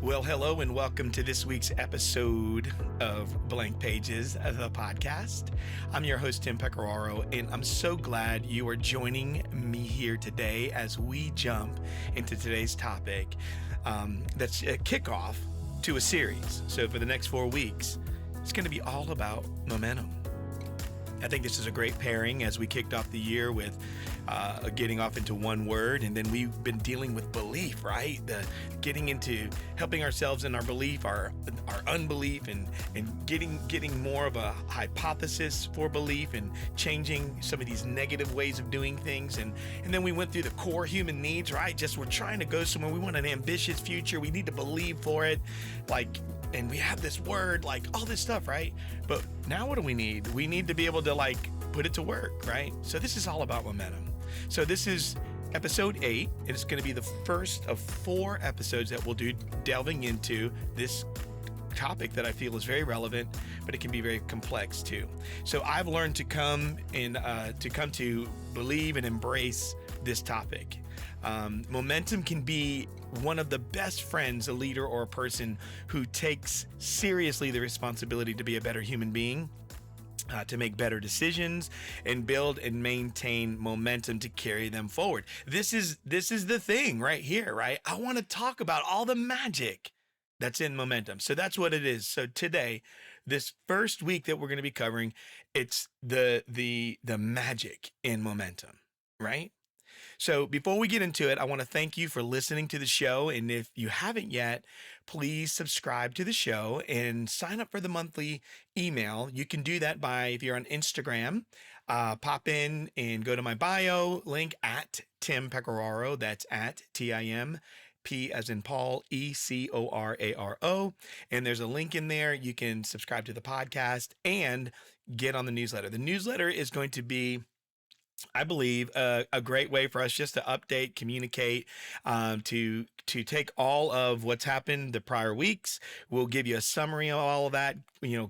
Well, hello and welcome to this week's episode of Blank Pages, the podcast. I'm your host, Tim Pecoraro, and I'm so glad you are joining me here today as we jump into today's topic that's a kickoff to a series. So for the next 4 weeks, it's going to be all about momentum. I think this is a great pairing as we kicked off the year with getting off into one word, and then we've been dealing with belief, right? Getting into helping ourselves in our belief, our unbelief, and getting more of a hypothesis for belief and changing some of these negative ways of doing things. And then we went through the core human needs, right? Just we're trying to go somewhere. We want an ambitious future. We need to believe for it. And we have this word, all this stuff, right? But now what do we need? We need to be able to put it to work, right? So this is all about momentum. So this is episode 8. It's going to be the first of 4 episodes that we'll do delving into this topic that I feel is very relevant, but it can be very complex too. So I've learned to come to believe and embrace this topic. Momentum can be one of the best friends a leader or a person who takes seriously the responsibility to be a better human being, to make better decisions, and build and maintain momentum to carry them forward. This is the thing right here, right? I want to talk about all the magic that's in momentum. So that's what it is. So today, this first week that we're going to be covering, it's the magic in momentum, right? So before we get into it, I want to thank you for listening to the show. And if you haven't yet, please subscribe to the show and sign up for the monthly email. You can do that if you're on Instagram, pop in and go to my bio link at Tim Pecoraro. That's at TIM. P as in Paul, ECORARO. And there's a link in there. You can subscribe to the podcast and get on the newsletter. The newsletter is going to be, I believe, a great way for us just to update, communicate, to take all of what's happened the prior weeks. We'll give you a summary of all of that,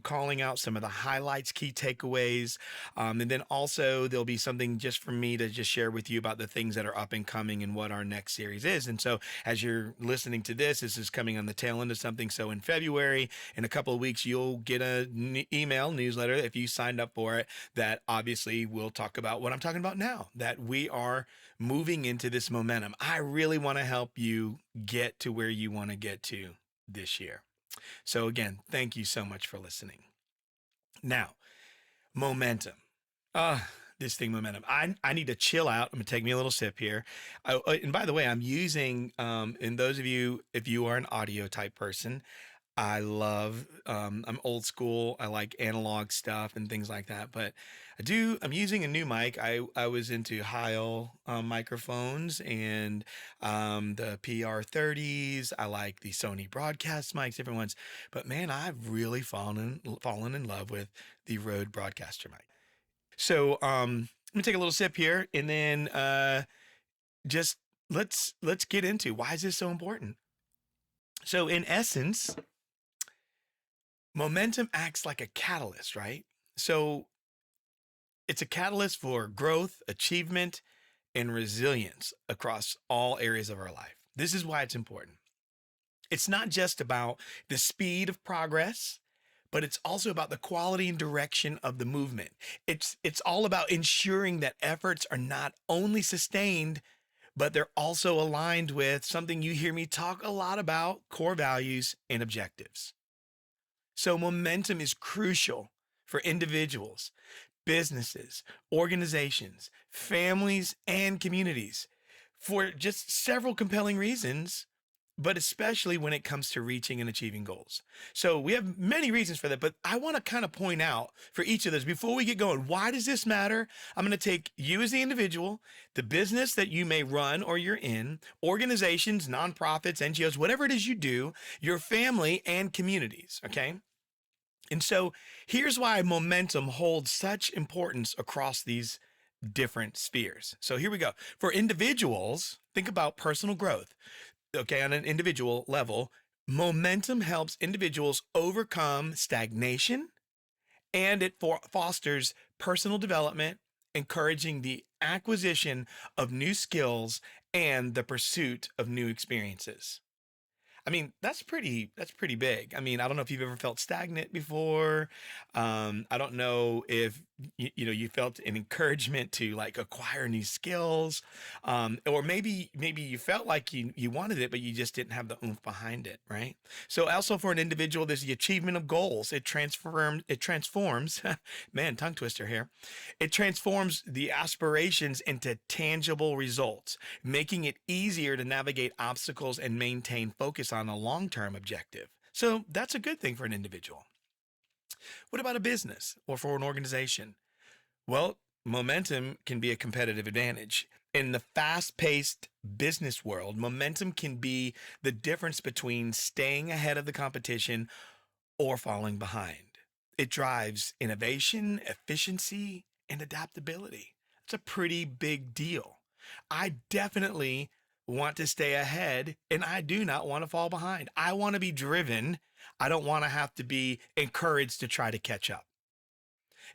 calling out some of the highlights, key takeaways. And then also there'll be something just for me to just share with you about the things that are up and coming and what our next series is. And so as you're listening to this is coming on the tail end of something. So in February, in a couple of weeks, you'll get an email newsletter if you signed up for it that obviously will talk about what I'm talking about now, that we are moving into this momentum. I really want to help you get to where you want to get to this year. So again, thank you so much for listening. Now, momentum. Momentum. I need to chill out. I'm going to take me a little sip here. And by the way, I'm using, and those of you, if you are an audio type person, I love, I'm old school. I like analog stuff and things like that, but I'm using a new mic. I was into Heil microphones and the PR30s. I like the Sony broadcast mics, different ones, but man, I've really fallen in love with the Rode broadcaster mic. So, let me take a little sip here and then, just let's get into why is this so important? So in essence, momentum acts like a catalyst, right? So it's a catalyst for growth, achievement, and resilience across all areas of our life. This is why it's important. It's not just about the speed of progress, but it's also about the quality and direction of the movement. It's all about ensuring that efforts are not only sustained, but they're also aligned with something you hear me talk a lot about: core values and objectives. So momentum is crucial for individuals, businesses, organizations, families, and communities for just several compelling reasons, but especially when it comes to reaching and achieving goals. So we have many reasons for that, but I want to kind of point out for each of those before we get going, why does this matter? I'm going to take you as the individual, the business that you may run or you're in, organizations, nonprofits, NGOs, whatever it is you do, your family and communities, okay? And so here's why momentum holds such importance across these different spheres. So here we go. For individuals, think about personal growth. Okay, on an individual level, momentum helps individuals overcome stagnation, and it fosters personal development, encouraging the acquisition of new skills and the pursuit of new experiences. I mean, that's pretty big. I mean, I don't know if you've ever felt stagnant before. I don't know if you felt an encouragement to like acquire new skills, or maybe you felt like you wanted it, but you just didn't have the oomph behind it, right? So also for an individual, there's the achievement of goals. It transforms, man, tongue twister here. It transforms the aspirations into tangible results, making it easier to navigate obstacles and maintain focus on a long term objective. So that's a good thing for an individual. What about a business or for an organization? Well, momentum can be a competitive advantage. In the fast paced business world, momentum can be the difference between staying ahead of the competition or falling behind. It drives innovation, efficiency, and adaptability. It's a pretty big deal. I definitely want to stay ahead and I do not want to fall behind. I want to be driven. I don't want to have to be encouraged to try to catch up.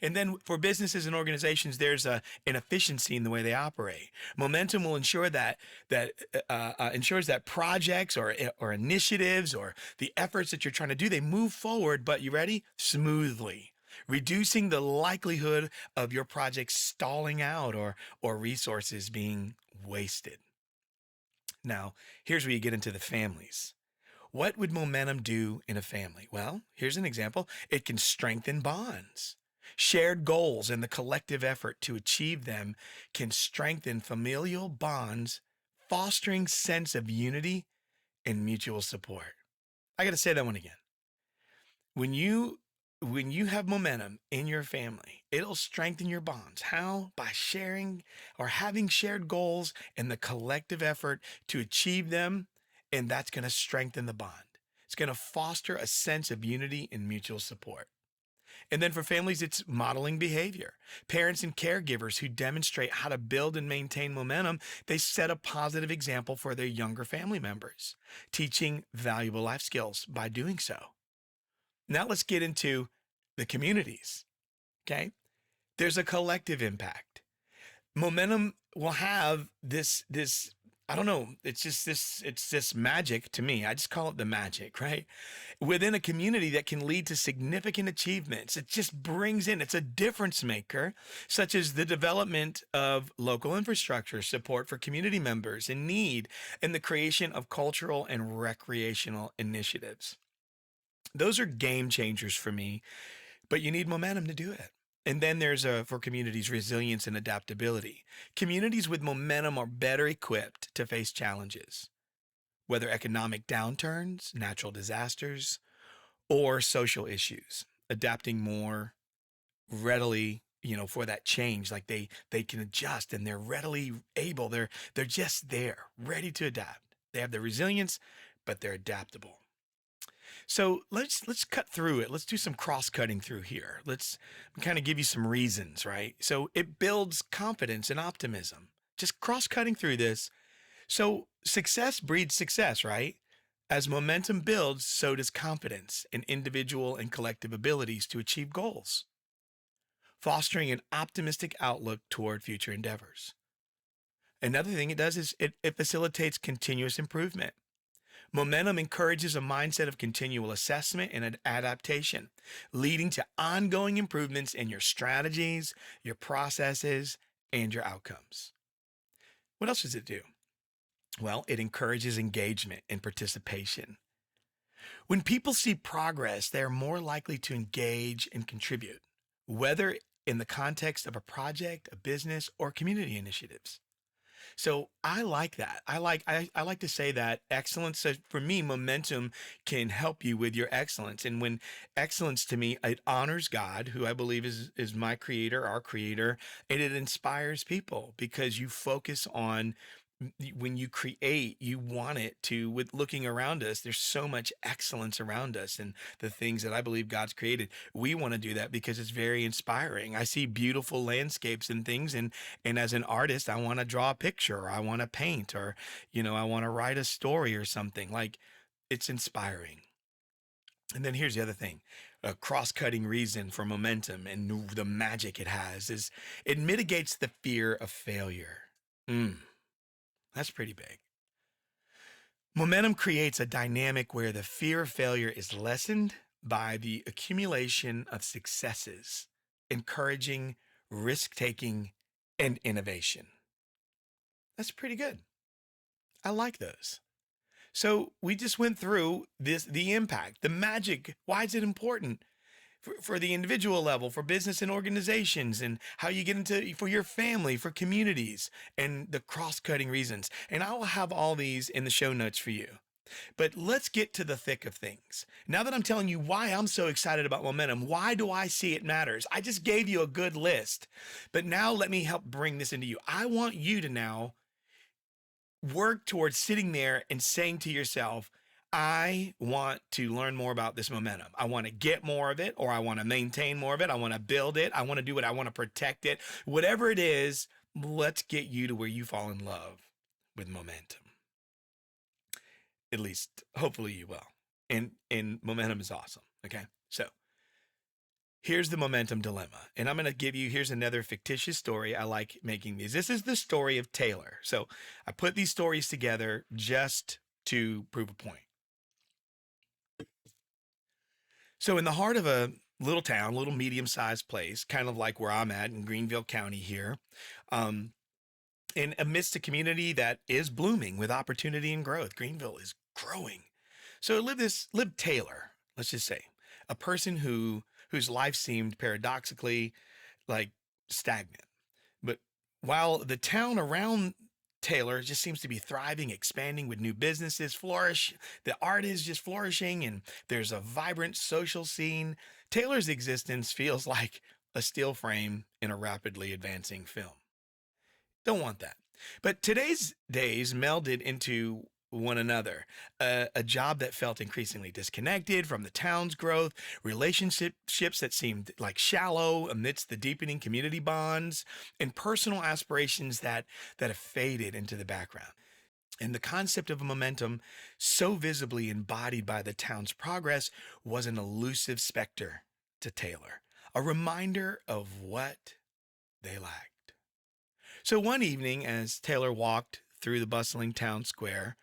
And then for businesses and organizations, there's an efficiency in the way they operate. Momentum will ensure that ensures that projects or initiatives or the efforts that you're trying to do, they move forward. But you ready? Smoothly, reducing the likelihood of your project stalling out or resources being wasted. Now, here's where you get into the families. What would momentum do in a family? Well, here's an example. It can strengthen bonds. Shared goals and the collective effort to achieve them can strengthen familial bonds, fostering sense of unity and mutual support. I got to say that one again. When you when you have momentum in your family, it'll strengthen your bonds. How? By sharing or having shared goals and the collective effort to achieve them, and that's going to strengthen the bond. It's going to foster a sense of unity and mutual support. And then for families, it's modeling behavior. Parents and caregivers who demonstrate how to build and maintain momentum, they set a positive example for their younger family members, teaching valuable life skills by doing so. Now let's get into the communities. Okay. There's a collective impact. Momentum will have this, I don't know, it's this magic to me. I just call it the magic, right? Within a community that can lead to significant achievements. It just brings in, it's a difference maker, such as the development of local infrastructure, support for community members in need, and the creation of cultural and recreational initiatives. Those are game changers for me, but you need momentum to do it. And then there's for communities, resilience and adaptability. Communities with momentum are better equipped to face challenges, whether economic downturns, natural disasters, or social issues, adapting more readily, for that change. Like they can adjust and they're readily able. They're just there, ready to adapt. They have the resilience, but they're adaptable. So let's cut through it. Let's do some cross-cutting through here. Let's kind of give you some reasons, right? So it builds confidence and optimism. Just cross-cutting through this. So success breeds success, right? As momentum builds, so does confidence in individual and collective abilities to achieve goals, fostering an optimistic outlook toward future endeavors. Another thing it does is it facilitates continuous improvement. Momentum encourages a mindset of continual assessment and adaptation, leading to ongoing improvements in your strategies, your processes, and your outcomes. What else does it do? Well, it encourages engagement and participation. When people see progress, they are more likely to engage and contribute, whether in the context of a project, a business, or community initiatives. So I like that. I like to say that excellence. So for me, momentum can help you with your excellence. And when excellence to me, it honors God, who I believe is my creator, our creator, and it inspires people because you focus on when you create, you want it to, with looking around us, there's so much excellence around us and the things that I believe God's created. We want to do that because it's very inspiring. I see beautiful landscapes and things, and as an artist, I want to draw a picture, or I want to paint, or I want to write a story or something. Like, it's inspiring. And then here's the other thing. A cross-cutting reason for momentum and the magic it has is it mitigates the fear of failure. That's pretty big. Momentum creates a dynamic where the fear of failure is lessened by the accumulation of successes, encouraging risk taking and innovation. That's pretty good. I like those. So we just went through this, the impact, the magic. Why is it important for the individual level, for business and organizations, and how you get into for your family, for communities, and the cross-cutting reasons. And I will have all these in the show notes for you. But let's get to the thick of things. Now that I'm telling you why I'm so excited about momentum, why do I see it matters? I just gave you a good list. But now let me help bring this into you. I want you to now work towards sitting there and saying to yourself, I want to learn more about this momentum. I want to get more of it, or I want to maintain more of it. I want to build it. I want to do it. I want to protect it. Whatever it is, let's get you to where you fall in love with momentum. At least, hopefully you will. And momentum is awesome. Okay. So here's the momentum dilemma. And I'm going to give you, here's another fictitious story. I like making these. This is the story of Taylor. So I put these stories together just to prove a point. So in the heart of a little town, little medium-sized place, kind of like where I'm at in Greenville County here, um, and amidst a community that is blooming with opportunity and growth, Greenville is growing. So lived Taylor, let's just say, a person whose life seemed paradoxically like stagnant. But while the town around Taylor just seems to be thriving, expanding with new businesses, flourish, the art is just flourishing, and there's a vibrant social scene, Taylor's existence feels like a steel frame in a rapidly advancing film. Don't want that. But today's days melded into one another. A job that felt increasingly disconnected from the town's growth, relationships that seemed like shallow amidst the deepening community bonds, and personal aspirations that have faded into the background. And the concept of momentum, so visibly embodied by the town's progress, was an elusive specter to Taylor, a reminder of what they lacked. So one evening, as Taylor walked through the bustling town square,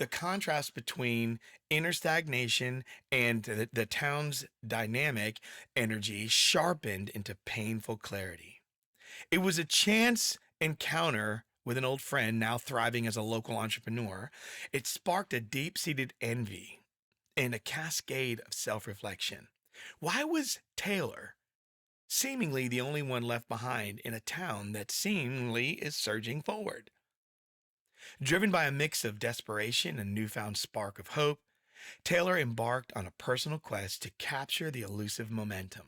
the contrast between inner stagnation and the town's dynamic energy sharpened into painful clarity. It was a chance encounter with an old friend now thriving as a local entrepreneur. It sparked a deep seated envy and a cascade of self reflection. Why was Taylor seemingly the only one left behind in a town that seemingly is surging forward? Driven by a mix of desperation and newfound spark of hope, Taylor embarked on a personal quest to capture the elusive momentum.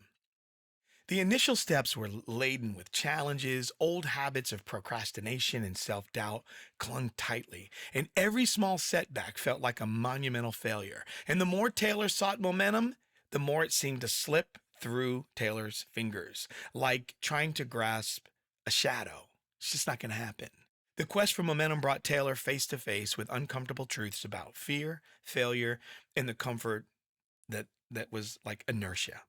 The initial steps were laden with challenges, old habits of procrastination and self doubt clung tightly, and every small setback felt like a monumental failure. And the more Taylor sought momentum, the more it seemed to slip through Taylor's fingers, like trying to grasp a shadow. It's just not going to happen. The quest for momentum brought Taylor face to face with uncomfortable truths about fear, failure, and the comfort that was like inertia.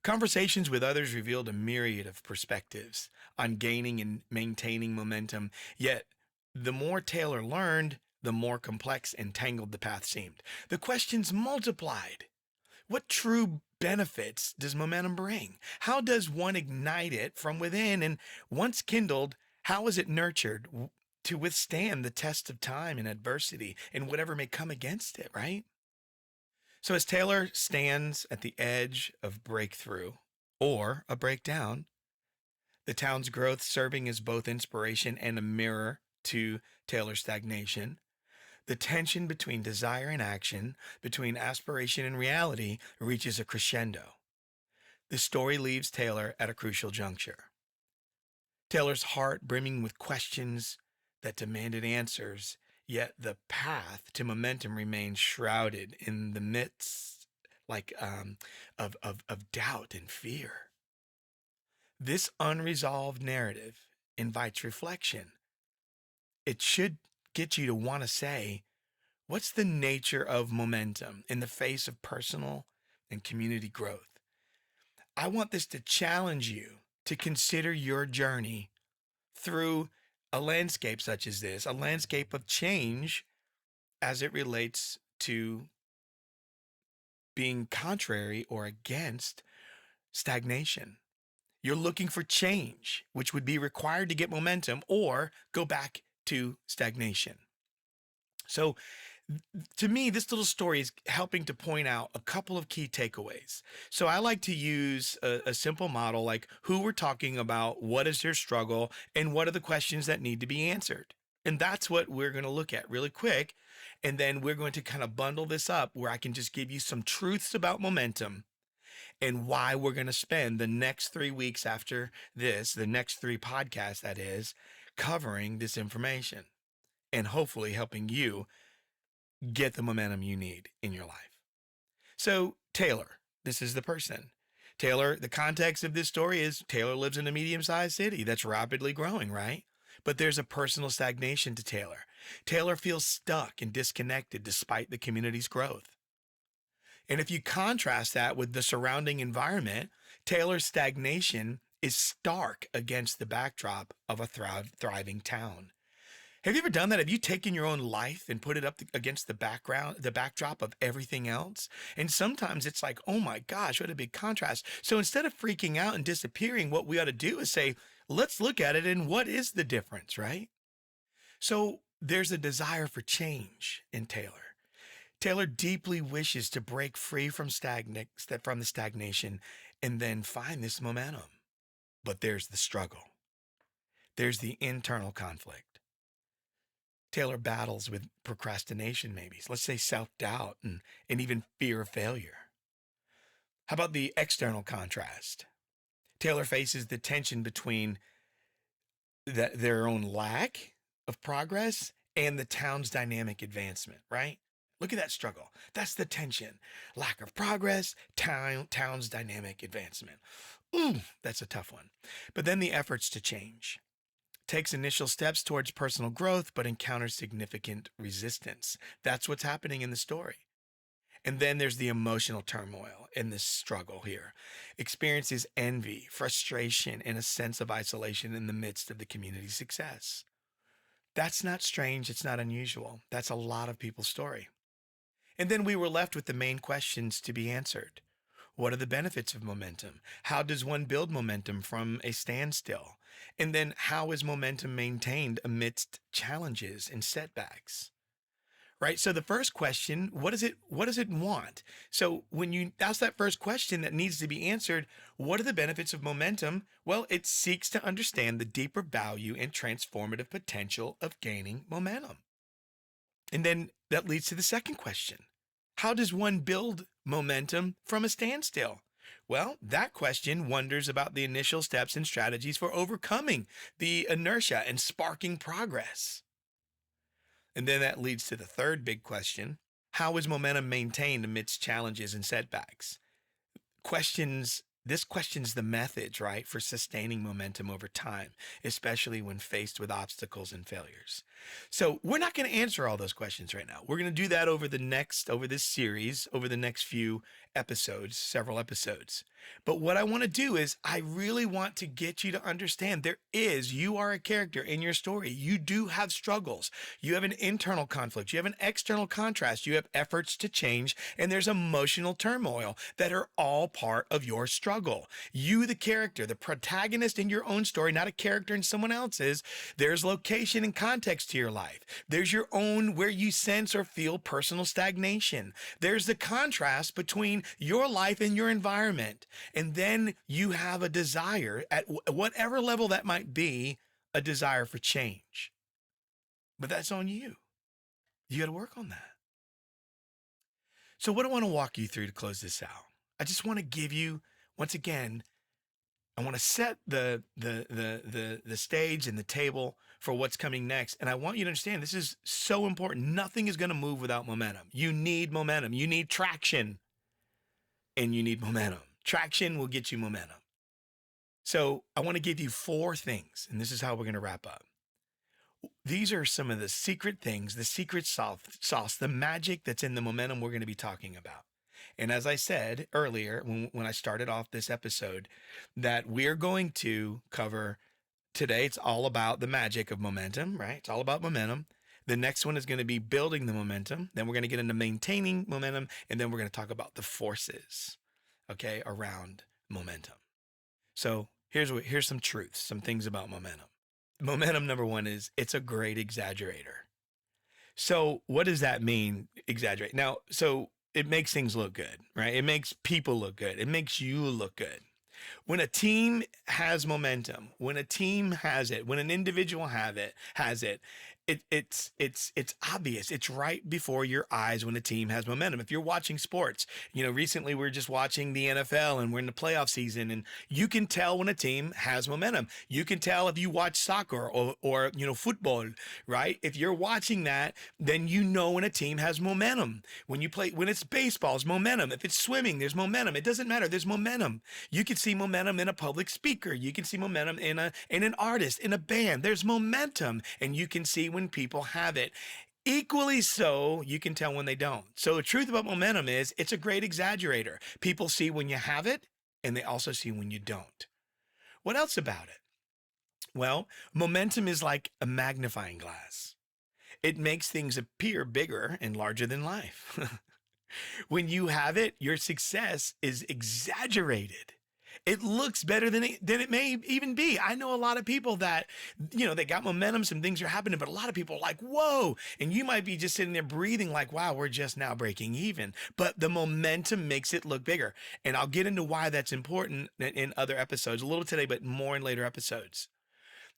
Conversations with others revealed a myriad of perspectives on gaining and maintaining momentum, yet the more Taylor learned, the more complex and tangled the path seemed. The questions multiplied. What true benefits does momentum bring? How does one ignite it from within? And once kindled, how is it nurtured to withstand the test of time and adversity and whatever may come against it, right? So as Taylor stands at the edge of breakthrough or a breakdown, the town's growth serving as both inspiration and a mirror to Taylor's stagnation, the tension between desire and action, between aspiration and reality, reaches a crescendo. The story leaves Taylor at a crucial juncture. Taylor's heart brimming with questions that demanded answers, yet the path to momentum remains shrouded in the midst of doubt and fear. This unresolved narrative invites reflection. It should get you to want to say, what's the nature of momentum in the face of personal and community growth? I want this to challenge you to consider your journey through a landscape such as this, a landscape of change as it relates to being contrary or against stagnation. You're looking for change, which would be required to get momentum or go back to stagnation. So, to me, this little story is helping to point out a couple of key takeaways. So, I like to use a simple model like who we're talking about, what is their struggle, and what are the questions that need to be answered. And that's what we're going to look at really quick. And then we're going to kind of bundle this up where I can just give you some truths about momentum and why we're going to spend the next 3 weeks after this, the next three podcasts, that is, covering this information and hopefully helping you get the momentum you need in your life. So, Taylor, this is the person. Taylor, the context of this story is Taylor lives in a medium-sized city that's rapidly growing, right? But there's a personal stagnation to Taylor. Taylor feels stuck and disconnected despite the community's growth. And if you contrast that with the surrounding environment, Taylor's stagnation is stark against the backdrop of a thriving town. Have you ever done that? Have you taken your own life and put it up against the backdrop of everything else? And sometimes it's like, oh my gosh, what a big contrast. So instead of freaking out and disappearing, what we ought to do is say, let's look at it and what is the difference, right? So there's a desire for change in Taylor. Taylor deeply wishes to break free from the stagnation and then find this momentum. But there's the struggle. There's the internal conflict. Taylor battles with procrastination, maybe. Let's say self-doubt and even fear of failure. How about the external contrast? Taylor faces the tension between their own lack of progress and the town's dynamic advancement, right? Look at that struggle. That's the tension. Lack of progress, town's dynamic advancement. Ooh, that's a tough one. But then the efforts to change. Takes initial steps towards personal growth, but encounters significant resistance. That's what's happening in the story. And then there's the emotional turmoil in this struggle here. Experiences envy, frustration, and a sense of isolation in the midst of the community's success. That's not strange. It's not unusual. That's a lot of people's story. And then we were left with the main questions to be answered. What are the benefits of momentum? How does one build momentum from a standstill? And then how is momentum maintained amidst challenges and setbacks? Right? So the first question, what does it want? So when you ask that first question that needs to be answered, what are the benefits of momentum? Well, it seeks to understand the deeper value and transformative potential of gaining momentum. And then that leads to the second question. How does one build momentum from a standstill? Well, that question wonders about the initial steps and strategies for overcoming the inertia and sparking progress. And then that leads to the third big question. How is momentum maintained amidst challenges and setbacks? This questions the methods, right, for sustaining momentum over time, especially when faced with obstacles and failures. So we're not going to answer all those questions right now. We're going to do that over this series, over the next few episodes, several episodes. But what I want to do is I really want to get you to understand you are a character in your story. You do have struggles. You have an internal conflict. You have an external contrast. You have efforts to change, and there's emotional turmoil that are all part of your struggle. You, the character, the protagonist in your own story, not a character in someone else's. There's location and context to your life. There's your own where you sense or feel personal stagnation. There's the contrast between your life and your environment. And then you have a desire at whatever level that might be, a desire for change. But that's on you. You got to work on that. So what I want to walk you through to close this out, I just want to give you, once again, I want to set the stage and the table for what's coming next. And I want you to understand this is so important. Nothing is going to move without momentum. You need momentum. You need traction. And you need momentum. Traction will get you momentum. So I want to give you 4 things, and this is how we're going to wrap up. These are some of the secret things, the secret sauce, the magic that's in the momentum we're going to be talking about. And as I said earlier, when I started off this episode, that we're going to cover today, it's all about the magic of momentum, right? It's all about momentum. The next one is going to be building the momentum. Then we're going to get into maintaining momentum. And then we're going to talk about the forces, okay, around momentum. So here's some truths, some things about momentum. Momentum, number one, is it's a great exaggerator. So what does that mean, exaggerate? Now, so it makes things look good, right? It makes people look good. It makes you look good. When a team has momentum, when a team has it, when an individual has it, it's obvious. It's right before your eyes when a team has momentum. If you're watching sports, recently we were just watching the NFL and we're in the playoff season, and you can tell when a team has momentum. You can tell if you watch soccer or football, right? If you're watching that, then you know when a team has momentum. When it's baseball, it's momentum. If it's swimming, there's momentum. It doesn't matter. There's momentum. You can see momentum in a public speaker. You can see momentum in an artist, in a band. There's momentum, and you can see when people have it. Equally so, you can tell when they don't. So the truth about momentum is it's a great exaggerator. People see when you have it, and they also see when you don't. What else about it? Well, momentum is like a magnifying glass. It makes things appear bigger and larger than life. When you have it, your success is exaggerated. It looks better than it may even be. I know a lot of people that, they got momentum, some things are happening, but a lot of people are like, whoa. And you might be just sitting there breathing like, wow, we're just now breaking even. But the momentum makes it look bigger. And I'll get into why that's important in other episodes, a little today, but more in later episodes.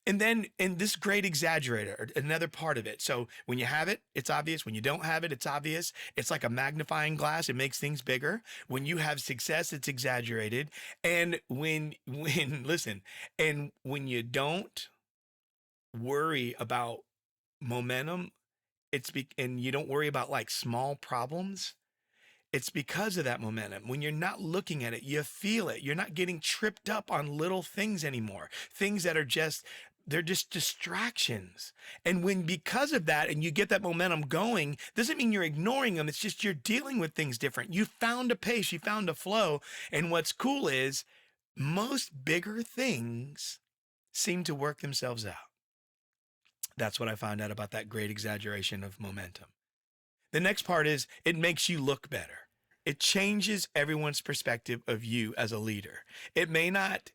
And then in this great exaggerator, another part of it. So when you have it, it's obvious. When you don't have it, it's obvious. It's like a magnifying glass. It makes things bigger. When you have success, it's exaggerated. And listen, and when you don't worry about momentum, and you don't worry about like small problems, it's because of that momentum. When you're not looking at it, you feel it. You're not getting tripped up on little things anymore. Things that are they're just distractions. And because of that, and you get that momentum going, doesn't mean you're ignoring them. It's just you're dealing with things different. You found a pace, you found a flow. And what's cool is most bigger things seem to work themselves out. That's what I found out about that great exaggeration of momentum. The next part is it makes you look better. It changes everyone's perspective of you as a leader. It may not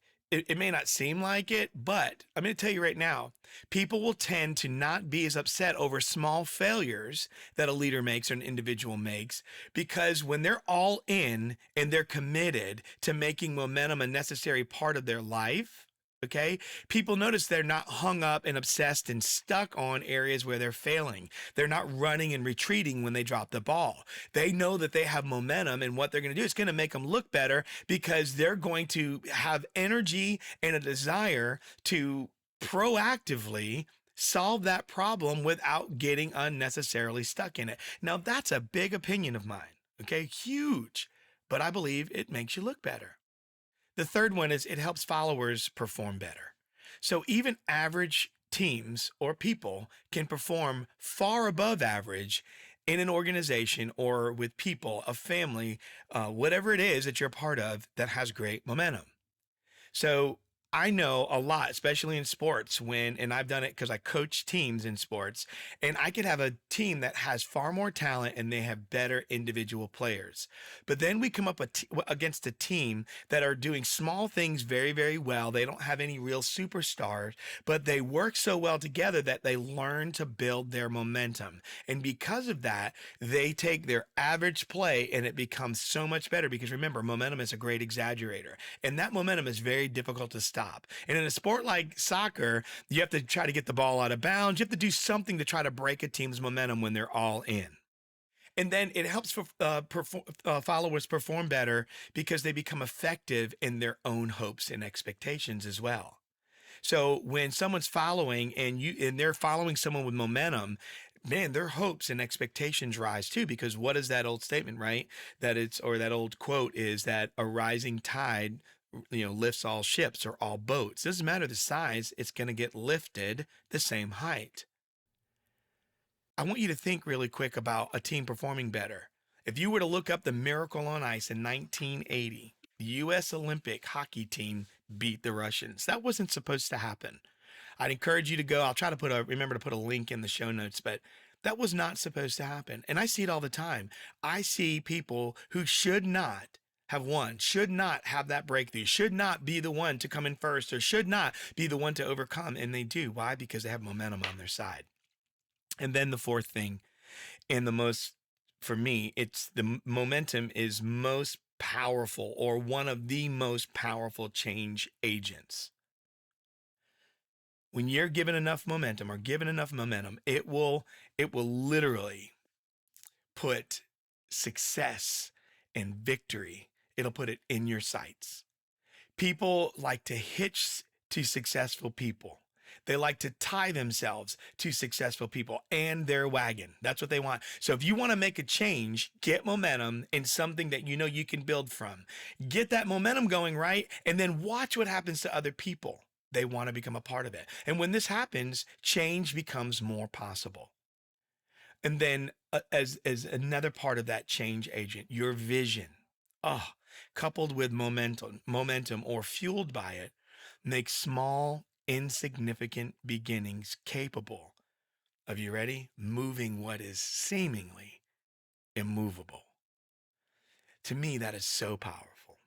seem like it, but I'm going to tell you right now, people will tend to not be as upset over small failures that a leader makes or an individual makes, because when they're all in and they're committed to making momentum a necessary part of their life, okay, people notice they're not hung up and obsessed and stuck on areas where they're failing. They're not running and retreating when they drop the ball. They know that they have momentum, and what they're going to do is going to make them look better, because they're going to have energy and a desire to proactively solve that problem without getting unnecessarily stuck in it. Now, that's a big opinion of mine, okay? Huge, but I believe it makes you look better. The third one is it helps followers perform better. So even average teams or people can perform far above average in an organization or with people, a family, whatever it is that you're part of that has great momentum. So I know a lot, especially in sports, and I've done it because I coach teams in sports, and I could have a team that has far more talent and they have better individual players. But then we come up against a team that are doing small things very, very well. They don't have any real superstars, but they work so well together that they learn to build their momentum. And because of that, they take their average play and it becomes so much better, because remember, momentum is a great exaggerator, and that momentum is very difficult to stop. And in a sport like soccer, you have to try to get the ball out of bounds. You have to do something to try to break a team's momentum when they're all in. And then it helps followers perform better because they become effective in their own hopes and expectations as well. So when someone's following and they're following someone with momentum, man, their hopes and expectations rise too, because what is that old statement, right? That old quote is that a rising tide lifts all ships or all boats. Doesn't matter the size, it's going to get lifted the same height. I want you to think really quick about a team performing better. If you were to look up the Miracle on Ice in 1980, the U.S. Olympic hockey team beat the Russians. That wasn't supposed to happen. I'd encourage you to go. I'll try to remember to put a link in the show notes, but that was not supposed to happen. And I see it all the time. I see people who should not have won, should not have that breakthrough, should not be the one to come in first, or should not be the one to overcome. And they do. Why? Because they have momentum on their side. And then the fourth thing, and the most, for me, it's the momentum is most powerful, or one of the most powerful change agents. When you're given enough momentum, it will literally put success and victory. It'll put it in your sights. People like to hitch to successful people. They like to tie themselves to successful people and their wagon. That's what they want. So if you want to make a change, get momentum in something that you know you can build from. Get that momentum going, right? And then watch what happens to other people. They want to become a part of it. And when this happens, change becomes more possible. And then as another part of that change agent, your vision, coupled with momentum or fueled by it, makes small, insignificant beginnings capable of, you ready? Moving what is seemingly immovable. To me, that is so powerful.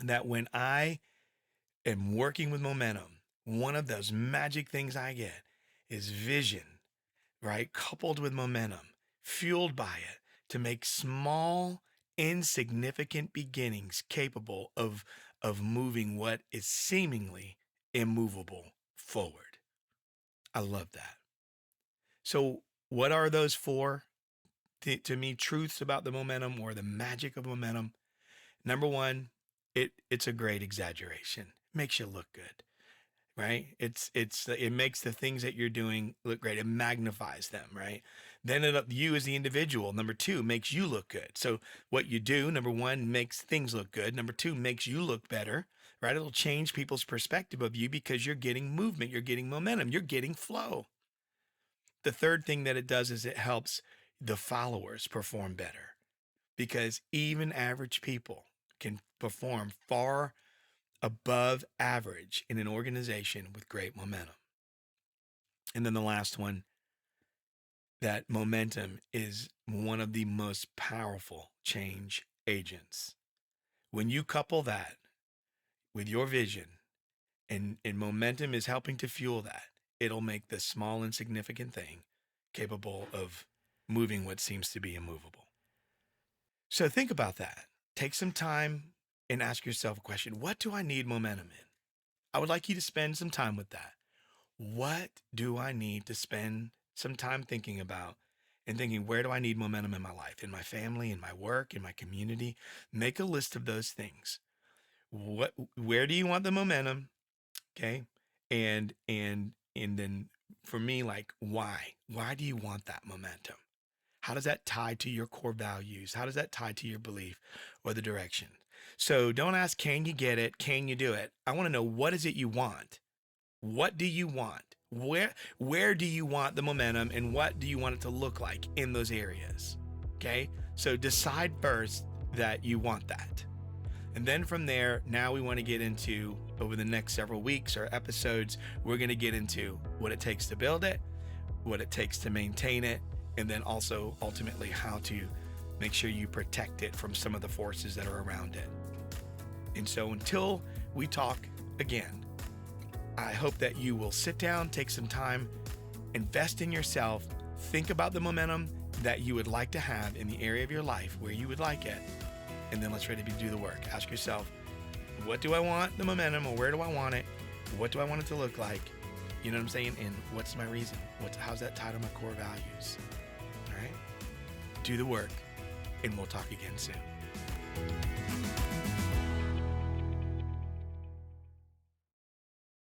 That when I am working with momentum, one of those magic things I get is vision, right? Coupled with momentum, fueled by it, to make small, insignificant beginnings capable of moving what is seemingly immovable forward. I love that. So what are those four, to me, truths about the momentum, or the magic of momentum? Number one, it's a great exaggeration. It makes you look good, right? It makes the things that you're doing look great. It magnifies them, right? Then you as the individual, number two, makes you look good. So what you do, number one, makes things look good. Number two, makes you look better, right? It'll change people's perspective of you because you're getting movement, you're getting momentum, you're getting flow. The third thing that it does is it helps the followers perform better, because even average people can perform far above average in an organization with great momentum. And then the last one, that momentum is one of the most powerful change agents. When you couple that with your vision, and momentum is helping to fuel that, it'll make the small, insignificant thing capable of moving what seems to be immovable. So think about that. Take some time and ask yourself a question. What do I need momentum in? I would like you to spend some time with that. What do I need to spend some time thinking about, and thinking, where do I need momentum in my life, in my family, in my work, in my community? Make a list of those things. Where do you want the momentum? Okay. And then for me, like, why do you want that momentum? How does that tie to your core values? How does that tie to your belief or the direction? So don't ask, can you get it? Can you do it? I want to know, what is it you want? What do you want? Where do you want the momentum, and what do you want it to look like in those areas? Okay. So decide first that you want that. And then from there, now we want to get into, over the next several weeks or episodes, we're going to get into what it takes to build it, what it takes to maintain it, and then also ultimately how to make sure you protect it from some of the forces that are around it. And so until we talk again, I hope that you will sit down, take some time, invest in yourself, think about the momentum that you would like to have in the area of your life where you would like it, and then let's ready to do the work. Ask yourself, what do I want the momentum, or where do I want it? What do I want it to look like? You know what I'm saying? And what's my reason? How's that tied to my core values? All right? Do the work, and we'll talk again soon.